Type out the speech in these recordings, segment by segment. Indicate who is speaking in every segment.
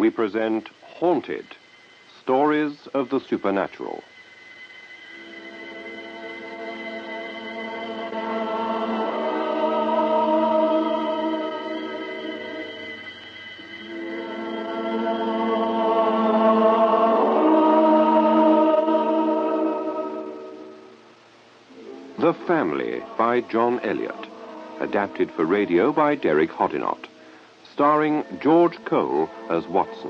Speaker 1: we present Haunted, Stories of the Supernatural. The Family by John Eliot, adapted for radio by Derek Hoddinott, starring George Cole as Watson.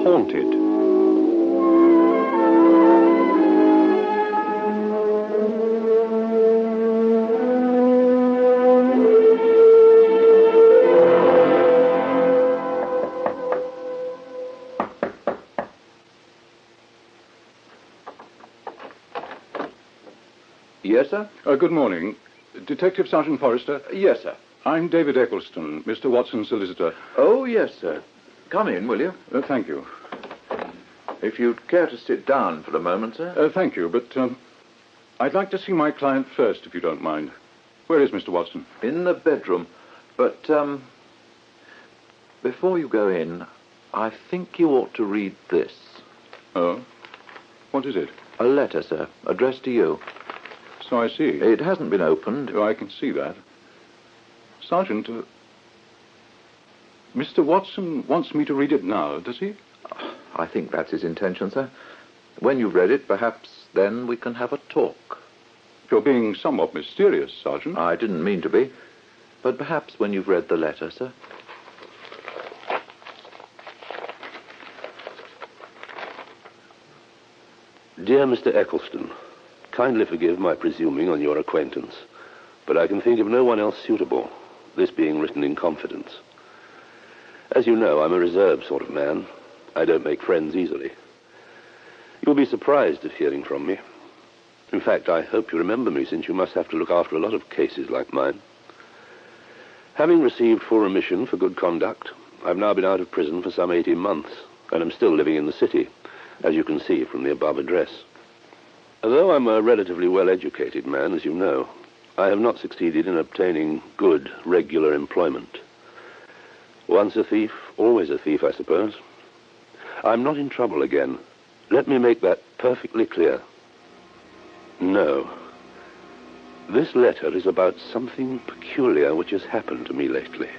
Speaker 1: Haunted.
Speaker 2: Yes, sir?
Speaker 3: Good morning. Detective Sergeant Forrester?
Speaker 2: Yes, sir.
Speaker 3: I'm David Eccleston, Mr. Watson's solicitor.
Speaker 2: Oh, yes, sir. Come in, will you?
Speaker 3: Thank you.
Speaker 2: If you'd care to sit down for a moment, sir.
Speaker 3: Thank you, but I'd like to see my client first, if you don't mind. Where is Mr. Watson?
Speaker 2: In the bedroom. But, before you go in, I think you ought to read this.
Speaker 3: Oh? What is it?
Speaker 2: A letter, sir, addressed to you.
Speaker 3: So I see.
Speaker 2: It hasn't been opened.
Speaker 3: Oh, I can see that. Sergeant, Mr. Watson wants me to read it now, does he?
Speaker 2: I think that's his intention, sir. When you've read it, perhaps then we can have a talk.
Speaker 3: You're being somewhat mysterious, Sergeant.
Speaker 2: I didn't mean to be. But perhaps when you've read the letter, sir.
Speaker 4: Dear Mr. Eccleston, kindly forgive my presuming on your acquaintance, but I can think of no one else suitable, this being written in confidence. As you know, I'm a reserved sort of man. I don't make friends easily. You'll be surprised at hearing from me. In fact, I hope you remember me, since you must have to look after a lot of cases like mine. Having received full remission for good conduct, I've now been out of prison for some 18 months, and am still living in the city, as you can see from the above address. Although I'm a relatively well-educated man, as you know, I have not succeeded in obtaining good, regular employment. Once a thief, always a thief, I suppose. I'm not in trouble again. Let me make that perfectly clear. No. This letter is about something peculiar which has happened to me lately.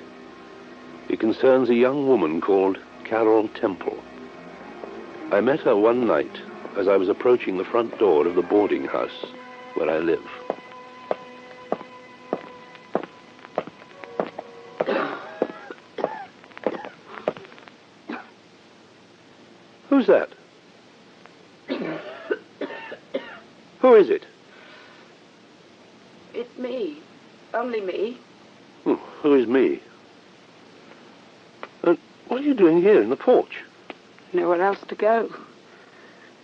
Speaker 4: It concerns a young woman called Carol Temple. I met her one night as I was approaching the front door of the boarding house where I live. Who's that? Who is it?
Speaker 5: It's me. Only me.
Speaker 4: Who is me? What are you doing here in the porch?
Speaker 5: Nowhere else to go.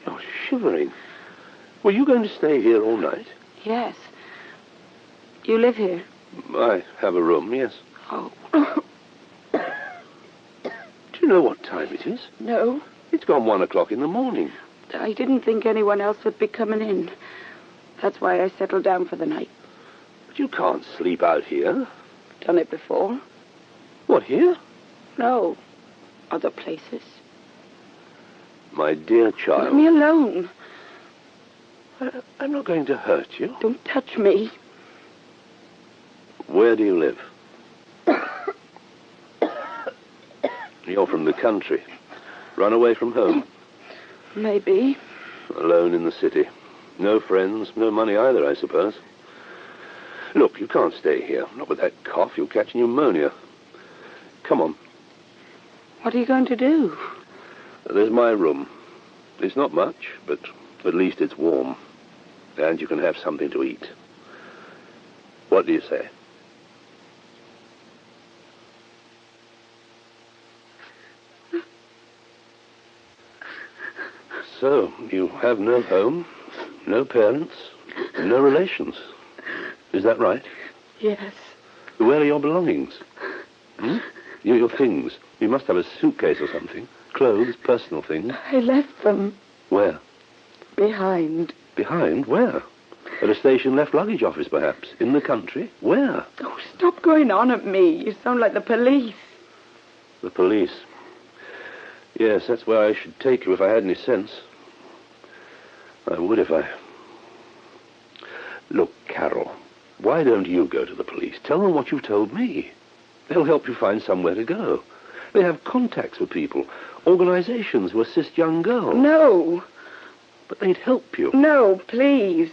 Speaker 4: You're shivering. Were you going to stay here all night?
Speaker 5: Yes. You live here?
Speaker 4: I have a room, yes.
Speaker 5: Oh.
Speaker 4: Do you know what time it is?
Speaker 5: No.
Speaker 4: It's gone 1 o'clock in the morning.
Speaker 5: I didn't think anyone else would be coming in. That's why I settled down for the night.
Speaker 4: But you can't sleep out here.
Speaker 5: Done it before.
Speaker 4: What, here?
Speaker 5: No. Other places.
Speaker 4: My dear child.
Speaker 5: Leave me alone.
Speaker 4: I'm not going to hurt you.
Speaker 5: Don't touch me.
Speaker 4: Where do you live? You're from the country. Run away from home?
Speaker 5: Maybe.
Speaker 4: Alone in the city. No friends, no money either, I suppose. Look, you can't stay here. Not with that cough. You'll catch pneumonia. Come on.
Speaker 5: What are you going to do?
Speaker 4: There's my room. It's not much, but at least it's warm. And you can have something to eat. What do you say? So, you have no home, no parents, no relations. Is that right?
Speaker 5: Yes.
Speaker 4: Where are your belongings? Your things. You must have a suitcase or something. Clothes, personal things.
Speaker 5: I left them.
Speaker 4: Where?
Speaker 5: Behind.
Speaker 4: Behind? Where? At a station left luggage office, perhaps. In the country. Where?
Speaker 5: Oh, stop going on at me. You sound like the police.
Speaker 4: The police. Yes, that's where I should take you if I had any sense. I would if I... Look, Carol, why don't you go to the police? Tell them what you've told me. They'll help you find somewhere to go. They have contacts with people, organizations who assist young girls.
Speaker 5: No.
Speaker 4: But they'd help you.
Speaker 5: No, please.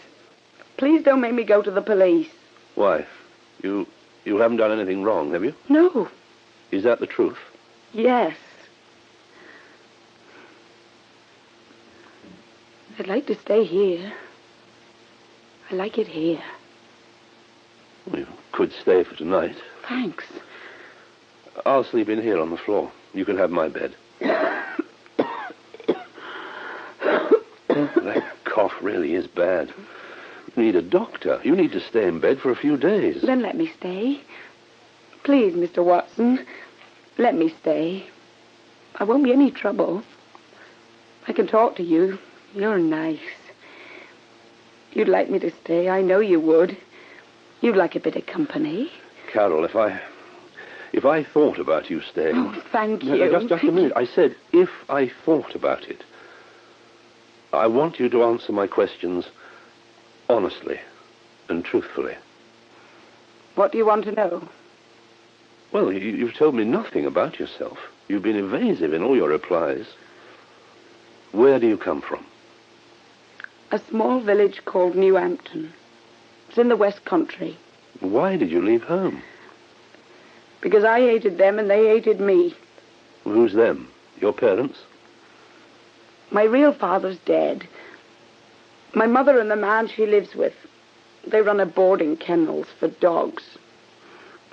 Speaker 5: Please don't make me go to the police.
Speaker 4: Why? You haven't done anything wrong, have you?
Speaker 5: No.
Speaker 4: Is that the truth?
Speaker 5: Yes. I'd like to stay here. I like it here.
Speaker 4: Well, you could stay for tonight.
Speaker 5: Thanks.
Speaker 4: I'll sleep in here on the floor. You can have my bed. That cough really is bad. You need a doctor. You need to stay in bed for a few days.
Speaker 5: Then let me stay. Please, Mr. Watson, let me stay. I won't be any trouble. I can talk to you. You're nice. You'd like me to stay. I know you would. You'd like a bit of company.
Speaker 4: Carol, if I thought about you staying...
Speaker 5: Oh, thank you.
Speaker 4: No, just a minute. I said, if I thought about it. I want you to answer my questions honestly and truthfully.
Speaker 5: What do you want to know?
Speaker 4: Well, you've told me nothing about yourself. You've been evasive in all your replies. Where do you come from?
Speaker 5: A small village called New Hampton. It's in the West Country.
Speaker 4: Why did you leave home?
Speaker 5: Because I hated them and they hated me.
Speaker 4: Who's them? Your parents?
Speaker 5: My real father's dead. My mother and the man she lives with, they run a boarding kennels for dogs.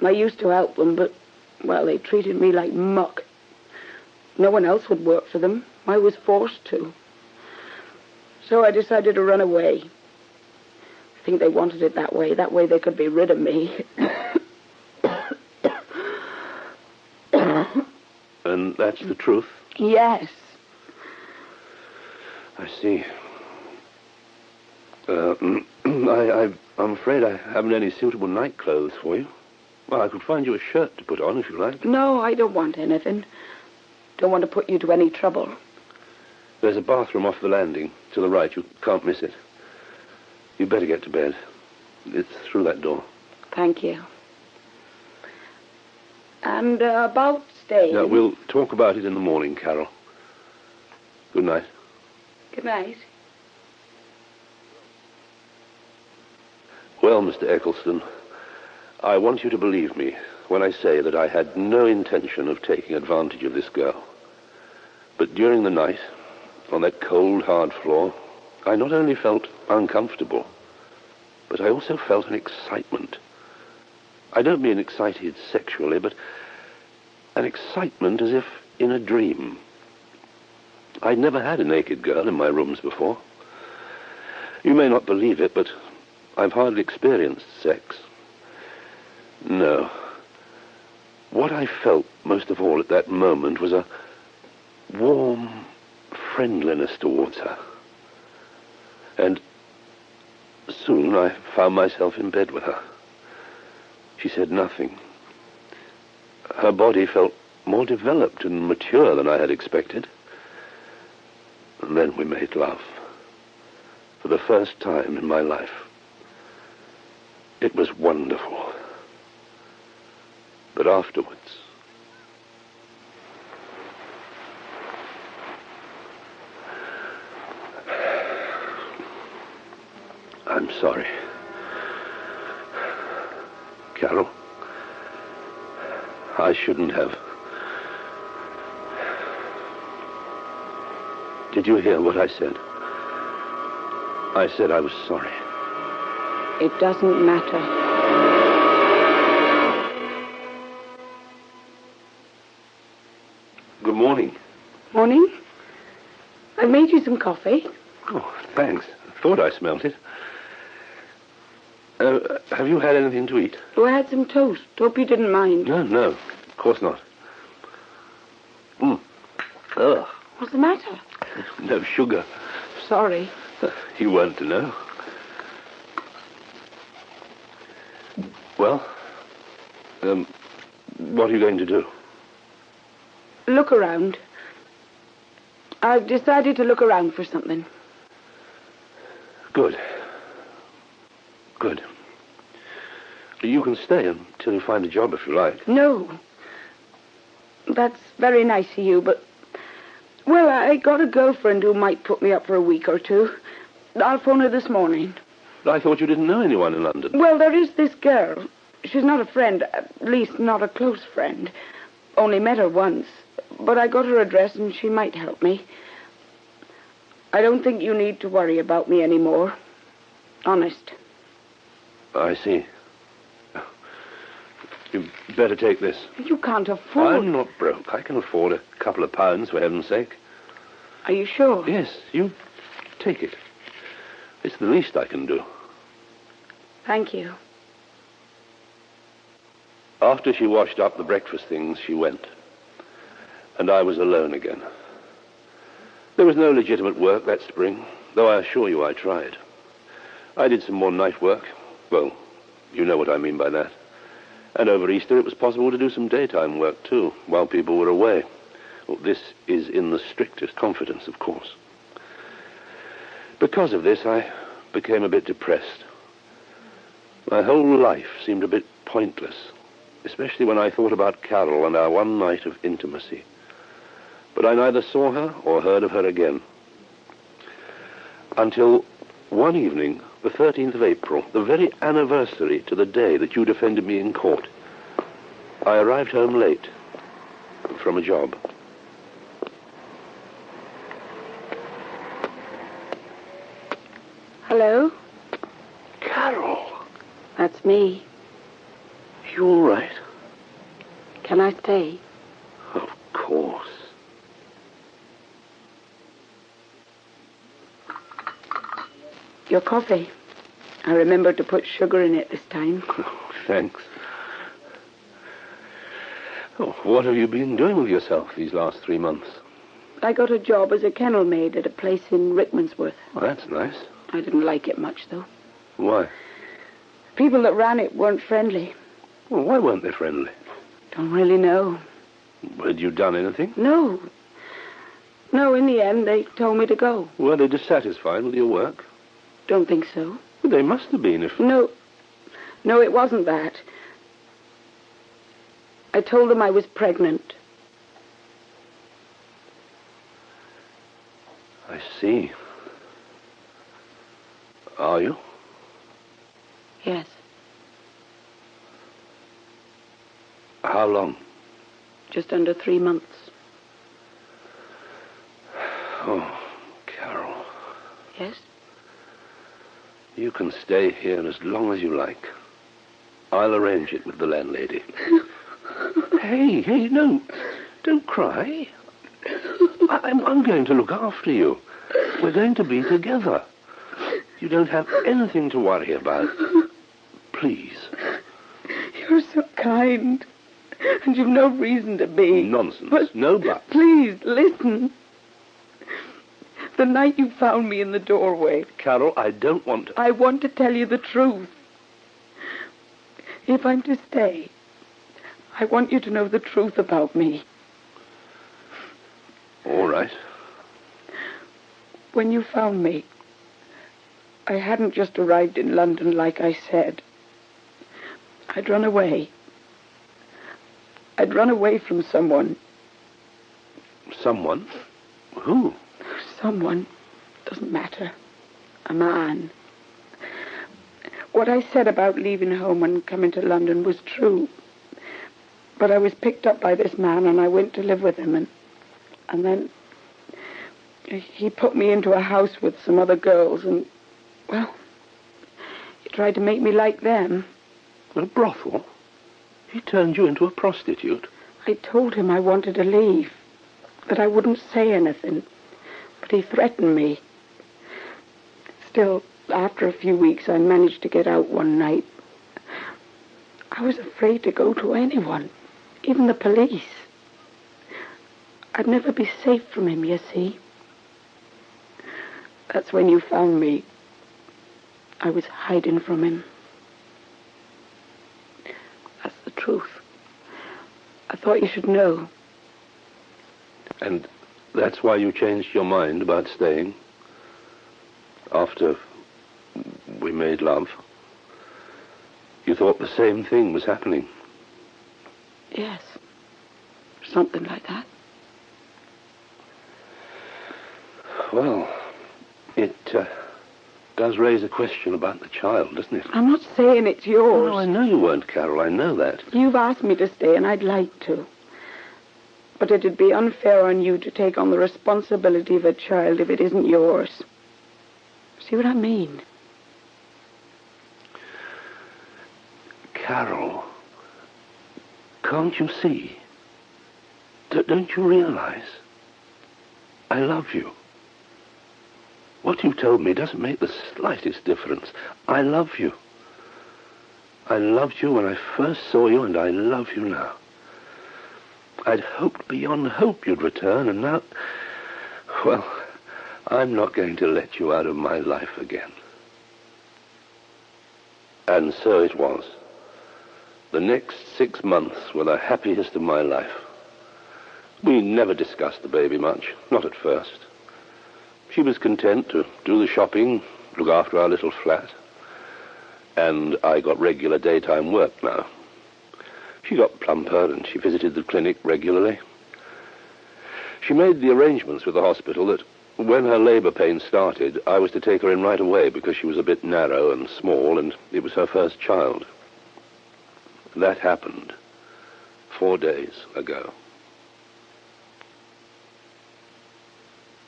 Speaker 5: I used to help them, but, well, they treated me like muck. No one else would work for them. I was forced to. So I decided to run away. I think they wanted it that way. That way they could be rid of me.
Speaker 4: And that's the truth?
Speaker 5: Yes.
Speaker 4: I see. I'm afraid I haven't any suitable night clothes for you. Well, I could find you a shirt to put on if you like.
Speaker 5: No, I don't want anything. Don't want to put you to any trouble.
Speaker 4: There's a bathroom off the landing to the right. You can't miss it. You'd better get to bed. It's through that door.
Speaker 5: Thank you. And about staying...
Speaker 4: Now, we'll talk about it in the morning, Carol. Good night.
Speaker 5: Good night.
Speaker 4: Well, Mr. Eccleston, I want you to believe me when I say that I had no intention of taking advantage of this girl. But during the night, on that cold, hard floor, I not only felt uncomfortable, but I also felt an excitement. I don't mean excited sexually, but an excitement as if in a dream. I'd never had a naked girl in my rooms before. You may not believe it, but I've hardly experienced sex. No. What I felt most of all at that moment was a warm friendliness towards her. And soon I found myself in bed with her. She said nothing. Her body felt more developed and mature than I had expected. And then we made love. For the first time in my life. It was wonderful. But afterwards... I'm sorry. Carol, I shouldn't have. Did you hear what I said? I said I was sorry.
Speaker 5: It doesn't matter.
Speaker 4: Good morning.
Speaker 5: Morning. I made you some coffee.
Speaker 4: Oh, thanks. I thought I smelt it. Have you had anything to eat?
Speaker 5: Oh, I had some toast. Hope you didn't mind.
Speaker 4: No, of course not. Ugh.
Speaker 5: What's the matter?
Speaker 4: No sugar.
Speaker 5: Sorry.
Speaker 4: You weren't to know. Well, what are you going to do?
Speaker 5: Look around. I've decided to look around for something.
Speaker 4: Good. Good. You can stay until you find a job if you like.
Speaker 5: No. That's very nice of you, but... Well, I got a girlfriend who might put me up for a week or two. I'll phone her this morning.
Speaker 4: But I thought you didn't know anyone in London.
Speaker 5: Well, there is this girl. She's not a friend, at least not a close friend. Only met her once. But I got her address and she might help me. I don't think you need to worry about me anymore. Honest.
Speaker 4: I see. You better take this.
Speaker 5: You can't afford...
Speaker 4: I'm not broke. I can afford a couple of pounds, for heaven's sake.
Speaker 5: Are you sure?
Speaker 4: Yes, you take it. It's the least I can do.
Speaker 5: Thank you.
Speaker 4: After she washed up the breakfast things, she went. And I was alone again. There was no legitimate work that spring, though I assure you I tried. I did some more night work. Well, you know what I mean by that. And over Easter it was possible to do some daytime work, too, while people were away. Well, this is in the strictest confidence, of course. Because of this, I became a bit depressed. My whole life seemed a bit pointless, especially when I thought about Carol and our one night of intimacy. But I neither saw her or heard of her again. Until one evening, the 13th of April, the very anniversary to the day that you defended me in court, I arrived home late from a job.
Speaker 5: Hello?
Speaker 4: Carol,
Speaker 5: That's me.
Speaker 4: you all right?
Speaker 5: Can I stay?
Speaker 4: Of course.
Speaker 5: Your coffee. I remembered to put sugar in it this time.
Speaker 4: Oh, thanks. Oh, what have you been doing with yourself these last 3 months?
Speaker 5: I got a job as a kennel maid at a place in Rickmansworth.
Speaker 4: Oh, that's nice.
Speaker 5: I didn't like it much, though.
Speaker 4: Why?
Speaker 5: People that ran it weren't friendly.
Speaker 4: Well, why weren't they friendly?
Speaker 5: Don't really know.
Speaker 4: Had you done anything?
Speaker 5: No. No, in the end, they told me to go.
Speaker 4: Were they dissatisfied with your work?
Speaker 5: Don't think so.
Speaker 4: Well, they must have been if...
Speaker 5: No, it wasn't that. I told them I was pregnant.
Speaker 4: I see. Are you?
Speaker 5: Yes.
Speaker 4: How long?
Speaker 5: Just under 3 months.
Speaker 4: Oh, Carol.
Speaker 5: Yes?
Speaker 4: You can stay here as long as you like. I'll arrange it with the landlady. Hey, no. Don't cry. I'm going to look after you. We're going to be together. You don't have anything to worry about. Please.
Speaker 5: You're so kind. And you've no reason to be.
Speaker 4: Nonsense.
Speaker 5: But
Speaker 4: No buts.
Speaker 5: please, listen. The night you found me in the doorway,
Speaker 4: Carol, I don't want to...
Speaker 5: I want to tell you the truth. If I'm to stay, I want you to know the truth about me.
Speaker 4: All right.
Speaker 5: When you found me, I hadn't just arrived in London like I said. I'd run away. I'd run away from someone.
Speaker 4: Someone? Who?
Speaker 5: Someone. Doesn't matter. A man. What I said about leaving home and coming to London was true. But I was picked up by this man and I went to live with him and then he put me into a house with some other girls and, well, he tried to make me like them.
Speaker 4: A brothel? He turned you into a prostitute?
Speaker 5: I told him I wanted to leave, that I wouldn't say anything, but he threatened me. Still, after a few weeks, I managed to get out one night. I was afraid to go to anyone, even the police. I'd never be safe from him, you see. That's when you found me. I was hiding from him. truth. I thought you should know.
Speaker 4: And that's why you changed your mind about staying? After we made love? You thought the same thing was happening?
Speaker 5: Yes. Something like that.
Speaker 4: Well, it does raise a question about the child, doesn't it?
Speaker 5: I'm not saying it's yours.
Speaker 4: No, I know you weren't, Carol. I know that.
Speaker 5: You've asked me to stay, and I'd like to. But it'd be unfair on you to take on the responsibility of a child if it isn't yours. See what I mean?
Speaker 4: Carol, can't you see? Don't you realize? I love you. What you told me doesn't make the slightest difference. I love you. I loved you when I first saw you, and I love you now. I'd hoped beyond hope you'd return, and now... Well, I'm not going to let you out of my life again. And so it was. The next 6 months were the happiest of my life. We never discussed the baby much, not at first. She was content to do the shopping, look after our little flat. And I got regular daytime work now. She got plumper and she visited the clinic regularly. She made the arrangements with the hospital that when her labor pains started, I was to take her in right away because she was a bit narrow and small and it was her first child. That happened 4 days ago.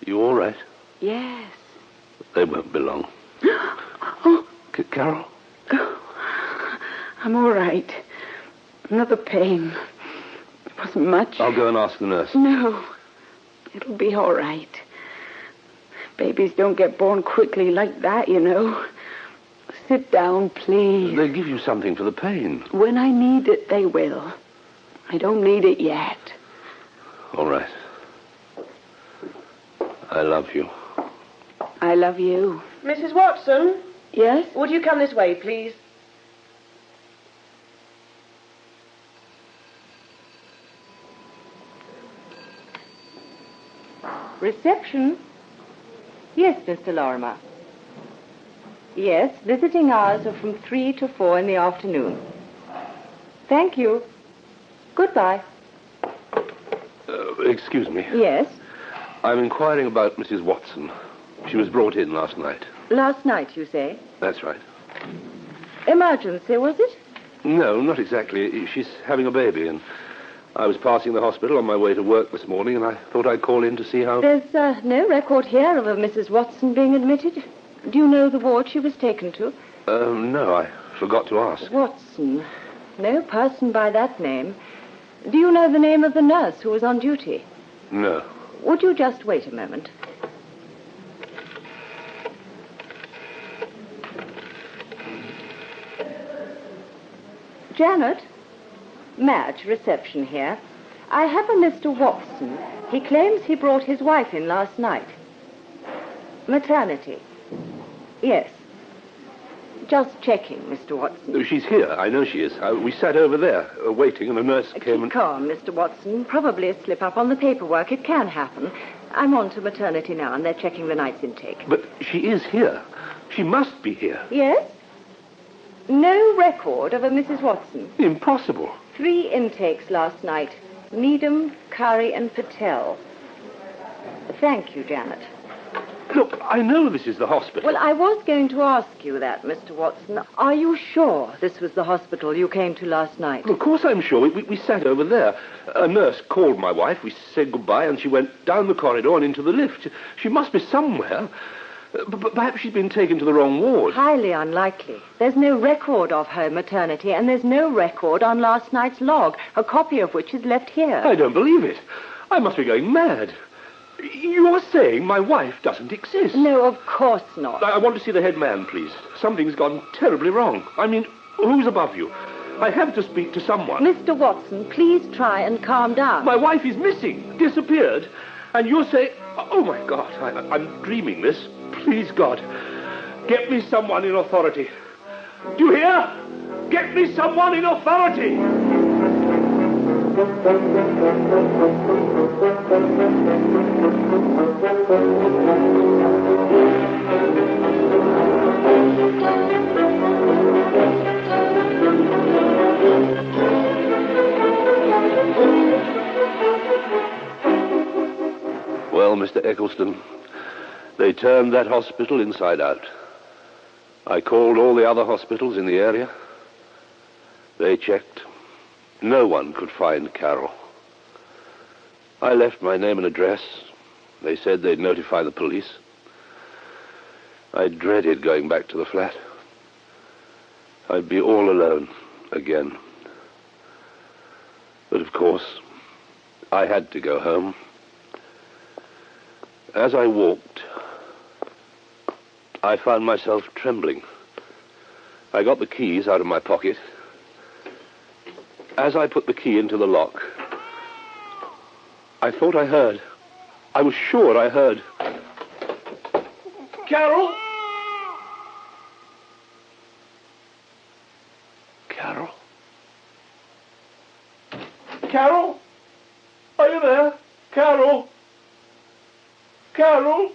Speaker 4: You all right?
Speaker 5: Yes.
Speaker 4: They won't be long.
Speaker 5: Oh.
Speaker 4: Carol?
Speaker 5: Oh, I'm all right. Another pain. It wasn't much.
Speaker 4: I'll go and ask the nurse.
Speaker 5: No. It'll be all right. Babies don't get born quickly like that, you know. Sit down, please.
Speaker 4: They'll give you something for the pain.
Speaker 5: When I need it, they will. I don't need it yet.
Speaker 4: All right. I love you.
Speaker 5: I love you.
Speaker 6: Mrs. Watson?
Speaker 5: Yes?
Speaker 6: Would you come this way, please?
Speaker 7: Reception? Yes, Mr. Lorimer. Yes, visiting hours are from 3 to 4 in the afternoon. Thank you. Goodbye.
Speaker 4: Excuse me.
Speaker 7: Yes?
Speaker 4: I'm inquiring about Mrs. Watson. She was brought in last night.
Speaker 7: Last night, you say?
Speaker 4: That's right.
Speaker 7: Emergency, was it?
Speaker 4: No, not exactly. She's having a baby, and I was passing the hospital on my way to work this morning, and I thought I'd call in to see how...
Speaker 7: There's no record here of a Mrs. Watson being admitted. Do you know the ward she was taken to?
Speaker 4: No, I forgot to ask.
Speaker 7: Watson. No person by that name. Do you know the name of the nurse who was on duty?
Speaker 4: No.
Speaker 7: Would you just wait a moment? Janet? Madge, reception here. I have a Mr. Watson. He claims he brought his wife in last night. Maternity. Yes. Just checking, Mr. Watson.
Speaker 4: She's here. I know she is. We sat over there, waiting, and a nurse came
Speaker 7: Keep
Speaker 4: and...
Speaker 7: calm, Mr. Watson. Probably a slip-up on the paperwork. It can happen. I'm on to maternity now, and they're checking the night's intake.
Speaker 4: But she is here. She must be here.
Speaker 7: Yes? No record of a Mrs. Watson.
Speaker 4: Impossible.
Speaker 7: 3 intakes last night. Needham, Curry, and Patel. Thank you, Janet.
Speaker 4: Look, I know this is the hospital.
Speaker 7: Well, I was going to ask you that, Mr. Watson. Are you sure this was the hospital you came to last night?
Speaker 4: Of course I'm sure. We sat over there. A nurse called my wife. We said goodbye, and she went down the corridor and into the lift. She must be somewhere. But perhaps she's been taken to the wrong ward.
Speaker 7: Highly unlikely. There's no record of her maternity, and there's no record on last night's log, a copy of which is left here.
Speaker 4: I don't believe it. I must be going mad. You're saying my wife doesn't exist?
Speaker 7: No, of course not.
Speaker 4: I want to see the head man, please. Something's gone terribly wrong. I mean, who's above you? I have to speak to someone.
Speaker 7: Mr. Watson, please try and calm down.
Speaker 4: My wife is missing, disappeared. And you're saying... Oh, my God, I'm dreaming this. Please, God, get me someone in authority. Do you hear? Get me someone in authority. Well, Mr. Eccleston, they turned that hospital inside out. I called all the other hospitals in the area. They checked. No one could find Carol. I left my name and address. They said they'd notify the police. I dreaded going back to the flat. I'd be all alone again. But of course, I had to go home. As I walked, I found myself trembling. I got the keys out of my pocket. As I put the key into the lock, I thought I heard. I was sure I heard. Carol? Carol? Carol? Are you there? Carol? Carol?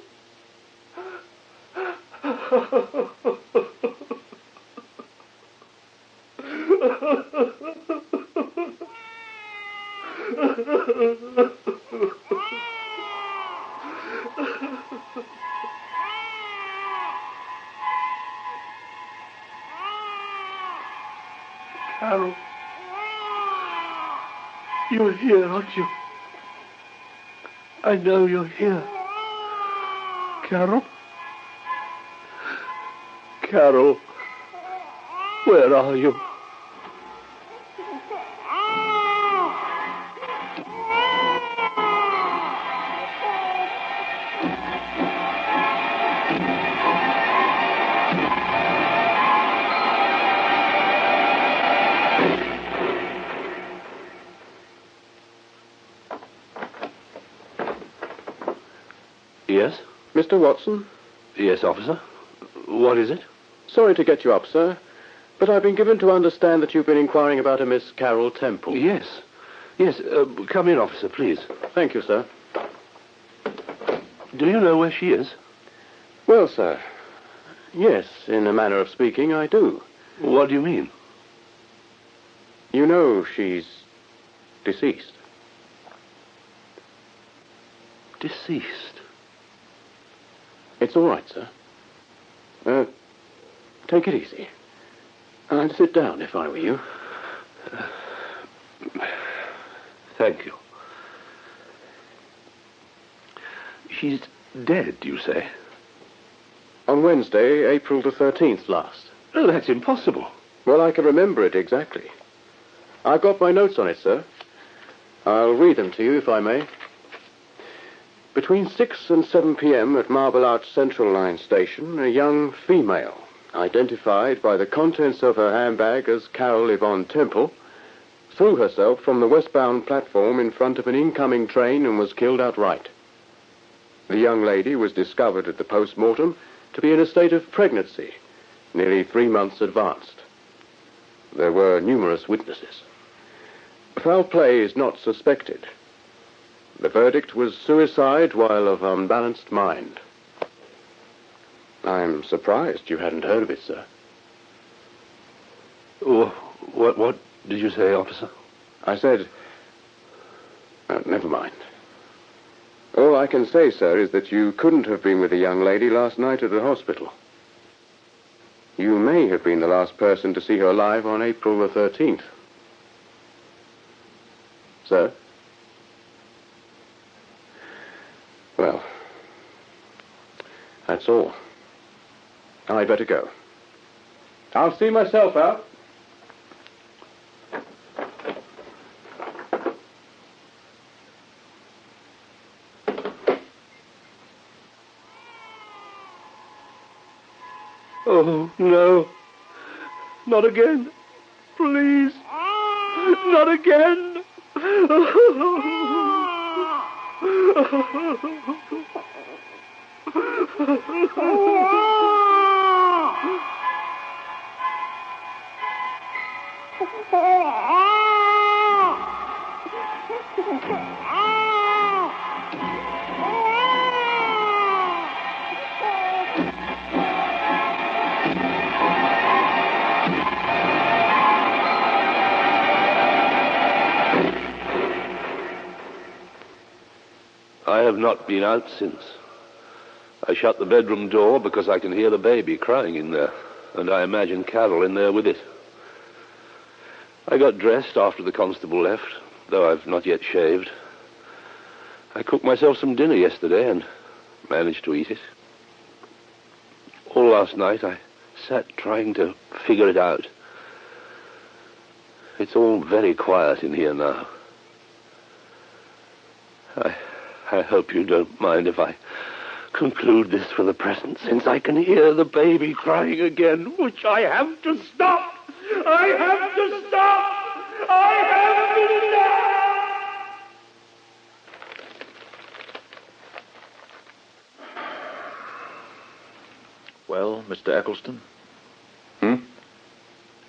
Speaker 4: Carol, you're here, aren't you? I know you're here. Carol? Carol, where are you? Yes?
Speaker 8: Mr. Watson?
Speaker 4: Yes, officer. What is it?
Speaker 8: Sorry to get you up, sir, but I've been given to understand that you've been inquiring about a Miss Carol Temple.
Speaker 4: Yes. Yes, come in, officer, please.
Speaker 8: Thank you, sir.
Speaker 4: Do you know where she is?
Speaker 8: Well, sir, yes, in a manner of speaking, I do.
Speaker 4: What do you mean?
Speaker 8: You know she's deceased.
Speaker 4: Deceased?
Speaker 8: It's all right, sir. Take it easy. I'd sit down if I were you.
Speaker 4: Thank you. She's dead, you say?
Speaker 8: On Wednesday, April the 13th last.
Speaker 4: Oh, that's impossible.
Speaker 8: Well, I can remember it exactly. I've got my notes on it, sir. I'll read them to you, if I may. Between 6 and 7 p.m. at Marble Arch Central Line Station, a young female, identified by the contents of her handbag as Carol Yvonne Temple, threw herself from the westbound platform in front of an incoming train and was killed outright. The young lady was discovered at the post-mortem to be in a state of pregnancy, nearly 3 months advanced. There were numerous witnesses. Foul play is not suspected. The verdict was suicide while of unbalanced mind. I'm surprised you hadn't heard of it, sir.
Speaker 4: What did you say, officer?
Speaker 8: I said... never mind. All I can say, sir, is that you couldn't have been with the young lady last night at the hospital. You may have been the last person to see her alive on April the 13th. Sir? Well, that's all. I'd better go. I'll see myself out.
Speaker 4: Oh, no. Not again. Please. Not again. have not been out since. I shut the bedroom door because I can hear the baby crying in there, and I imagine Carol in there with it. I got dressed after the constable left, though I've not yet shaved. I cooked myself some dinner yesterday and managed to eat it. All last night I sat trying to figure it out. It's all very quiet in here now. I hope you don't mind if I conclude this for the present, since I can hear the baby crying again, which I have to stop. I have to stop. I have to stop.
Speaker 2: Well, Mr. Eccleston?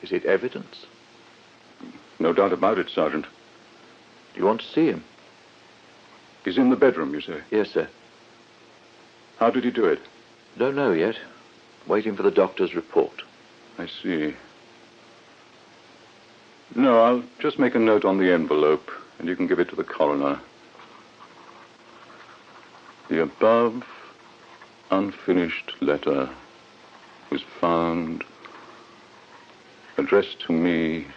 Speaker 2: Is it evidence?
Speaker 3: No doubt about it, Sergeant.
Speaker 2: Do you want to see him?
Speaker 3: He's in the bedroom, you say?
Speaker 2: Yes, sir.
Speaker 3: How did he do it?
Speaker 2: Don't know yet. Waiting for the doctor's report.
Speaker 3: I see. No, I'll just make a note on the envelope, and you can give it to the coroner. The above unfinished letter was found addressed to me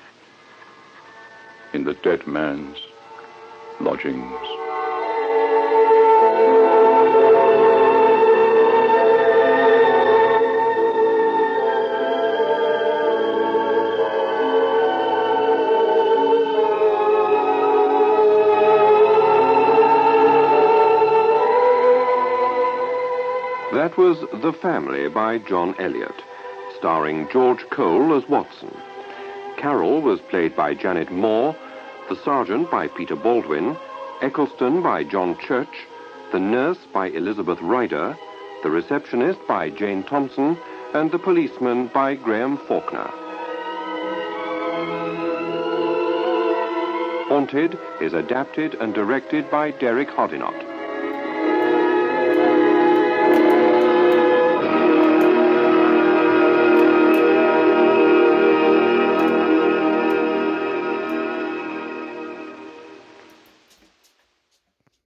Speaker 3: in the dead man's lodgings.
Speaker 1: That was The Family by John Elliott, starring George Cole as Watson. Carol was played by Janet Moore, the Sergeant by Peter Baldwin, Eccleston by John Church, the Nurse by Elizabeth Ryder, the Receptionist by Jane Thompson, and the Policeman by Graham Faulkner. Haunted is adapted and directed by Derek Hodinott.